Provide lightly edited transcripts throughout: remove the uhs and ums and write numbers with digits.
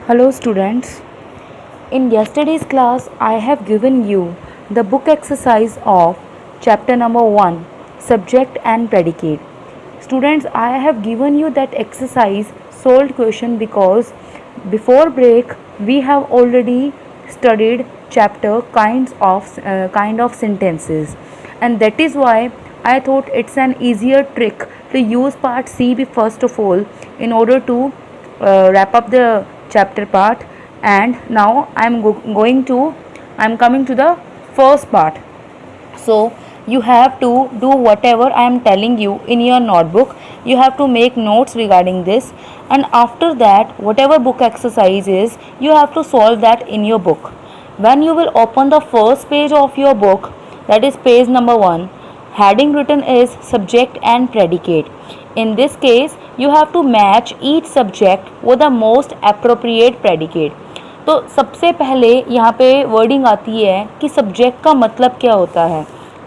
Hello students. In yesterday's class I have given you the book exercise of chapter number 1 subject and predicate. Students, I have given you that exercise solved question because before break we have already studied chapter kind of sentences, and that is why I thought it's an easier trick to use part C first of all in order to wrap up the chapter part. And now I'm coming to the first part. So you have to do whatever I am telling you in your notebook. You have to make notes regarding this, and after that whatever book exercise is, you have to solve that in your book. When you will open the first page of your book, that is page number 1, heading written is subject and predicate. In this case you have to match each subject with the most appropriate predicate. तो सबसे पहले यहाँ पे wording आती है कि subject का मतलब क्या होता है.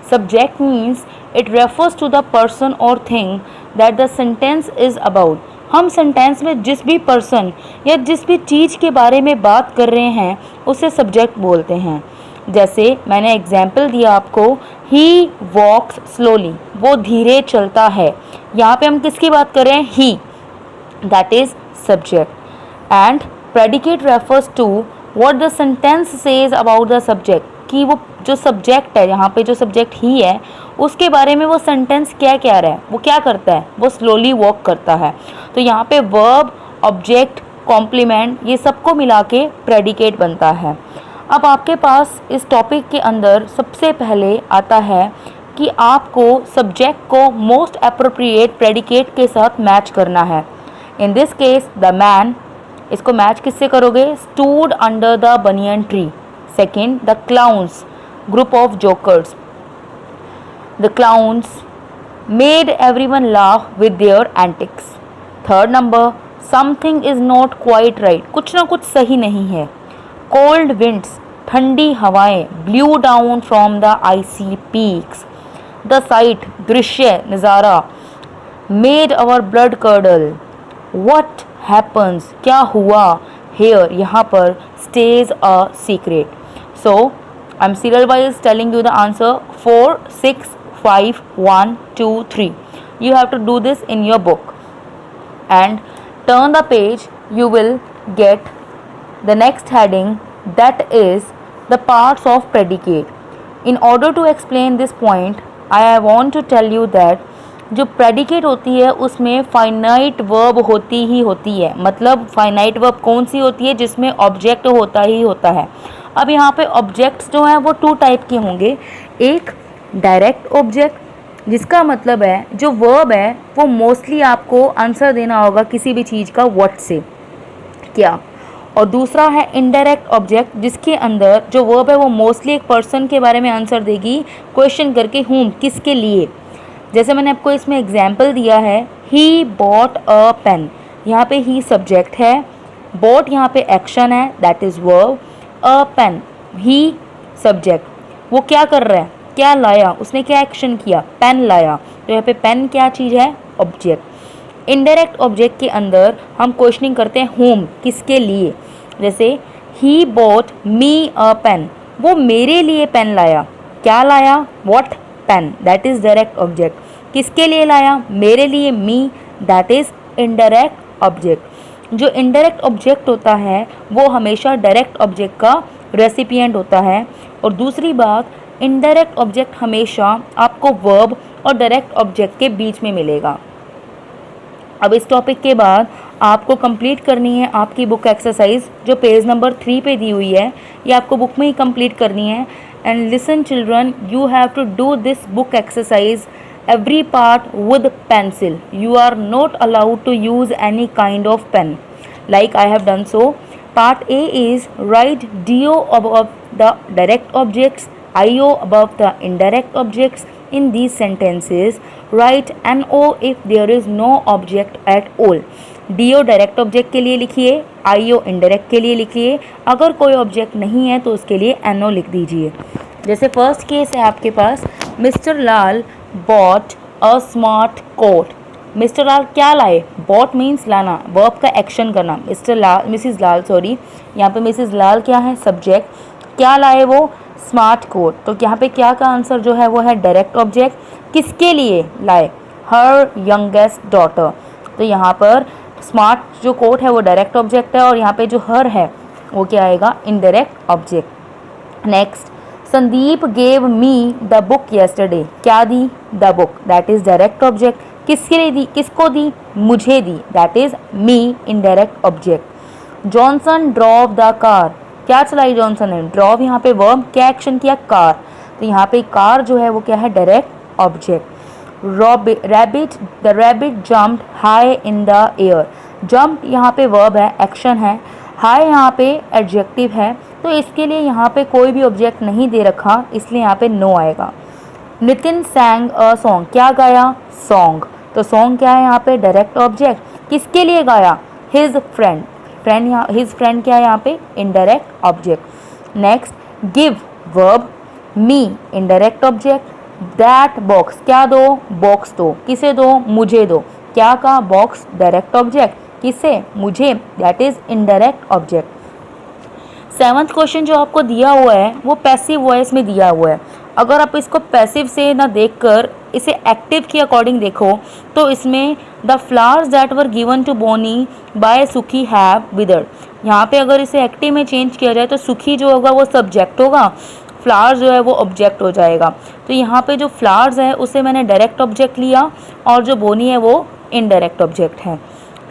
Subject means it refers to the person और thing that the sentence is about. हम सेंटेंस में जिस भी पर्सन या जिस भी चीज़ के बारे में बात कर रहे हैं उसे सब्जेक्ट बोलते हैं. जैसे मैंने एग्जाम्पल दिया आपको, ही वॉक्स स्लोली, वो धीरे चलता है. यहाँ पे हम किसकी बात कर रहे हैं? He, that is subject. And predicate refers to what the sentence says about the subject, कि वो जो सब्जेक्ट है, यहाँ पे जो सब्जेक्ट ही है उसके बारे में वो सेंटेंस क्या कह रहा है, वो क्या करता है, वो स्लोली वॉक करता है. तो यहाँ पे वर्ब, ऑब्जेक्ट, कॉम्प्लीमेंट, ये सबको मिला के प्रेडिकेट बनता है. अब आपके पास इस टॉपिक के अंदर सबसे पहले आता है कि आपको सब्जेक्ट को मोस्ट अप्रोप्रिएट प्रेडिकेट के साथ मैच करना है. In this case the man, इसको मैच किससे करोगे? Stood under the banyan tree. Second, the clowns, group of jokers. The clowns made everyone laugh with their antics. Third number, something is not quite right, कुछ ना कुछ सही नहीं है. Cold winds, ठंडी हवाएं, blew down from the icy peaks. The sight, दृश्य, नज़ारा, made our blood curdle. What happens, क्या हुआ, हेयर, यहाँ पर, stage a secret. So I am serial wise telling you the answer 4, 6, 5, 1, 2, 3. You have to do this in your book and turn the page. You will get the next heading, that is the parts of predicate. In order to explain this point, I want to tell you that जो predicate होती है उसमें finite verb होती ही होती है. मतलब finite verb कौन सी होती है? जिसमें ऑब्जेक्ट होता ही होता है. अब यहाँ पे ऑब्जेक्ट्स जो हैं वो 2 टाइप के होंगे. एक डायरेक्ट ऑब्जेक्ट, जिसका मतलब है जो वर्ब है वो मोस्टली आपको आंसर देना होगा किसी भी चीज़ का व्हाट से, क्या. और दूसरा है इनडायरेक्ट ऑब्जेक्ट, जिसके अंदर जो वर्ब है वो मोस्टली एक पर्सन के बारे में आंसर देगी क्वेश्चन करके, हुम, किसके लिए. जैसे मैंने आपको इसमें एग्जाम्पल दिया है, ही बॉट अ पेन. यहाँ पे ही सब्जेक्ट है, बॉट यहाँ पे एक्शन है, that is verb. A pen, he subject, वो क्या कर रहा है, क्या लाया, उसने क्या एक्शन किया, पेन लाया. तो यहाँ पे पेन क्या चीज़ है? ऑब्जेक्ट. इनडायरेक्ट ऑब्जेक्ट के अंदर हम क्वेश्चनिंग करते हैं होम, किसके लिए. जैसे he bought me a pen, वो मेरे लिए पेन लाया. क्या लाया? What, pen, that is direct object. किसके लिए लाया? मेरे लिए, me, that is indirect object. जो इनडायरेक्ट ऑब्जेक्ट होता है वो हमेशा डायरेक्ट ऑब्जेक्ट का रेसिपिएंट होता है. और दूसरी बात, इनडायरेक्ट ऑब्जेक्ट हमेशा आपको वर्ब और डायरेक्ट ऑब्जेक्ट के बीच में मिलेगा. अब इस टॉपिक के बाद आपको कंप्लीट करनी है आपकी बुक एक्सरसाइज जो पेज नंबर 3 पे दी हुई है. ये आपको बुक में ही कंप्लीट करनी है. And listen children, you have to do this book exercise every part with pencil. You are not allowed to use any kind of pen like I have done. So part A is write DO above the direct objects, IO above the indirect objects in these sentences. Write NO if there is no object at all. DO direct object के लिए लिखिए, IO indirect के लिए लिखिए. अगर कोई object नहीं है तो उसके लिए NO लिख दीजिए. जैसे फर्स्ट केस है आपके पास, Mr Lal bought a smart coat. Mr Lal क्या लाए, बॉट मीन्स लाना, वर्ब का एक्शन करना, Mr Lal Mrs Lal sorry, यहाँ पे मिसिज लाल क्या है सब्जेक्ट, क्या लाए वो स्मार्ट कोट, तो यहाँ पे क्या का आंसर जो है वो है डायरेक्ट ऑब्जेक्ट, किसके लिए लाए हर यंगेस्ट डॉटर, तो यहाँ पर स्मार्ट जो कोट है वो डायरेक्ट ऑब्जेक्ट है और यहाँ पे जो हर है वो क्या आएगा indirect object. Next, Sandeep gave me the book yesterday, क्या दी the book, that is direct object, किसके लिए दी, किसको दी, मुझे दी, that is me indirect object. Johnson drove the car, क्या चलाई जॉनसन ने, ड्रॉव यहाँ पे वर्ब, क्या एक्शन किया कार, तो यहाँ पे कार जो है वो क्या है direct object. Rabbit, the rabbit jumped high in the air, jump यहाँ पे वर्ब है एक्शन है, हाई यहाँ पे एडजेक्टिव है, तो इसके लिए यहाँ पे कोई भी ऑब्जेक्ट नहीं दे रखा इसलिए यहाँ पे नो आएगा। नितिन सैंग अ सॉन्ग, क्या गाया सॉन्ग, तो सॉन्ग क्या है यहाँ पे डायरेक्ट ऑब्जेक्ट, किसके लिए गाया हिज फ्रेंड, फ्रेंड यहाँ हिज फ्रेंड क्या है यहाँ पे indirect object. Next, give verb, me indirect object, that box क्या दो बॉक्स दो, किसे दो मुझे दो, क्या का बॉक्स डायरेक्ट ऑब्जेक्ट, किसे मुझे, that is indirect object. Seventh question जो आपको दिया हुआ है वो पैसिव वॉइस में दिया हुआ है, अगर आप इसको पैसिव से ना देखकर इसे एक्टिव के अकॉर्डिंग देखो तो इसमें the flowers that were given to Bonnie by Sukhi have withered, यहाँ पे अगर इसे एक्टिव में चेंज किया जाए तो सुखी जो होगा वो सब्जेक्ट होगा, फ्लावर्स जो है वो ऑब्जेक्ट हो जाएगा, तो यहाँ पे जो फ्लावर्स है उसे मैंने डायरेक्ट ऑब्जेक्ट लिया और जो बोनी है वो इनडायरेक्ट ऑब्जेक्ट है।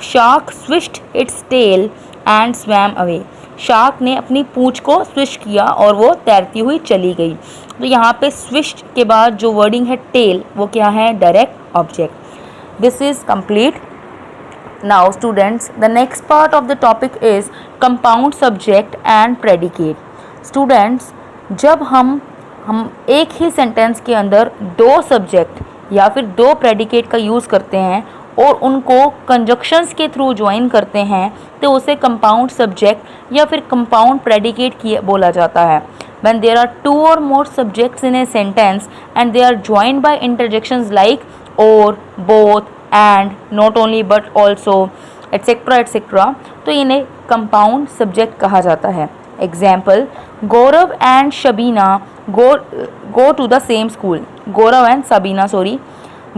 Shark swished its tail and swam away, shark ने अपनी पूंछ को स्विश किया और वो तैरती हुई चली गई, तो यहाँ पे स्विश्ड के बाद जो वर्डिंग है टेल वो क्या है direct object. This is complete. Now students, the next part of the topic is compound subject and predicate. Students, जब हम एक ही सेंटेंस के अंदर दो सब्जेक्ट या फिर दो प्रेडिकेट का यूज़ करते हैं और उनको कंजक्शंस के थ्रू ज्वाइन करते हैं तो उसे कंपाउंड सब्जेक्ट या फिर कंपाउंड प्रेडिकेट बोला जाता है। When there are two or more subjects in a sentence and they are joined by interjections like or, both, and, not only but also, etc. etc. तो इन्हें कंपाउंड सब्जेक्ट कहा जाता है। Example, Gaurav and Shabina go to the same school, Gaurav and Sabina sorry,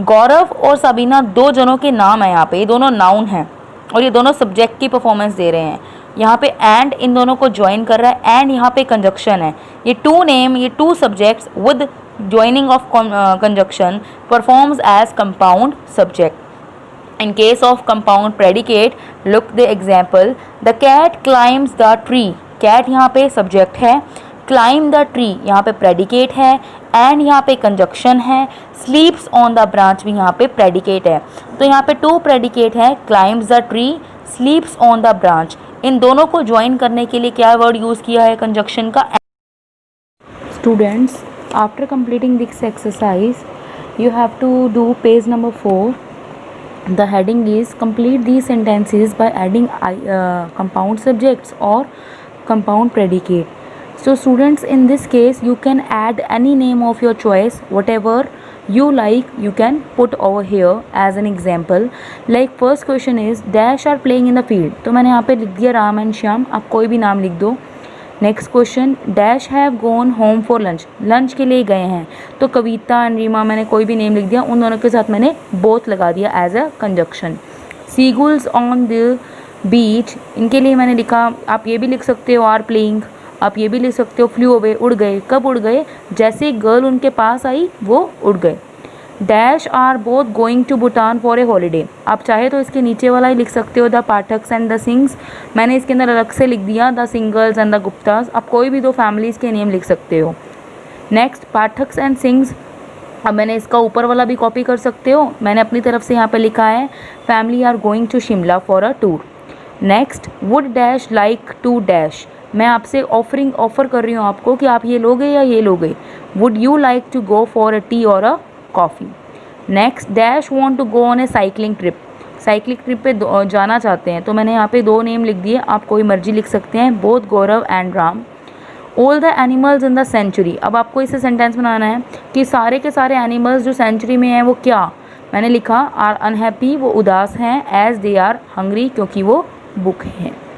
Gaurav और सबीना दो जनों के नाम है यहाँ पे, ये दोनों नाउन हैं और ये दोनों सब्जेक्ट की परफॉर्मेंस दे रहे हैं। यहाँ पे एंड इन दोनों को ज्वाइन कर रहा है एंड यहाँ पे कंजक्शन है, ये टू नेम ये two subjects with joining of conjunction performs as compound subject. In case of compound predicate, look the example, the cat climbs the tree, cat यहाँ पे सब्जेक्ट है, क्लाइम द ट्री यहाँ पे predicate है and यहाँ पे conjunction है, स्लीप्स on the branch भी यहाँ पे प्रेडिकेट है, तो यहाँ पे टू प्रेडिकेट है, climbs the tree, sleeps on the branch, इन दोनों को ज्वाइन करने के लिए क्या वर्ड यूज़ किया है कंजक्शन का। Students, after completing this exercise you have to do page number 4. The heading is complete these sentences by adding compound subjects or compound predicate. So students, in this case you can add any name of your choice, whatever you like you can put over here as an example. Like first question is dash are playing in the field, तो मैंने यहाँ पे लिख दिया Ram and Shyam, आप कोई भी नाम लिख दो। Next question, dash have gone home for lunch, lunch के लिए गए हैं, तो कविता एंड रीमा मैंने कोई भी नेम लिख दिया, उन दोनों के साथ मैंने बोथ लगा दिया as a conjunction. Seagulls on the beach, इनके लिए मैंने लिखा, आप ये भी लिख सकते हो आर प्लेइंग, आप ये भी लिख सकते हो फ्लू अवे, उड़ गए, कब उड़ गए, जैसे गर्ल उनके पास आई वो उड़ गए। Dash are both going to Bhutan for a holiday, आप चाहे तो इसके नीचे वाला ही लिख सकते हो द पाठक्स एंड द सिंग्स, मैंने इसके अंदर अलग से लिख दिया the singles and the Guptas, आप कोई भी दो फैमिलीज़ के नेम लिख सकते हो। नेक्स्ट पाठक्स एंड सिंग्स, अब मैंने इसका ऊपर वाला भी कॉपी कर सकते हो, मैंने अपनी तरफ से यहाँ पे लिखा है family are going to Shimla for a tour. Next would dash like to dash, मैं आपसे ऑफर कर रही हूँ आपको कि आप ये लोगे या ये लोगे, would you like to go for a tea और a coffee. Next dash want to go on a cycling trip, cycling trip पे जाना चाहते हैं, तो मैंने यहाँ पे दो नेम लिख दिए, आप कोई मर्जी लिख सकते हैं, both Gaurav and Ram. All the animals in the century, अब आपको इसे सेंटेंस बनाना है कि सारे के सारे एनिमल्स जो सेंचुरी में हैं वो क्या, मैंने लिखा आर अनहैप्पी, वो उदास हैं, एज दे आर हंग्री, क्योंकि वो भूखे हैं।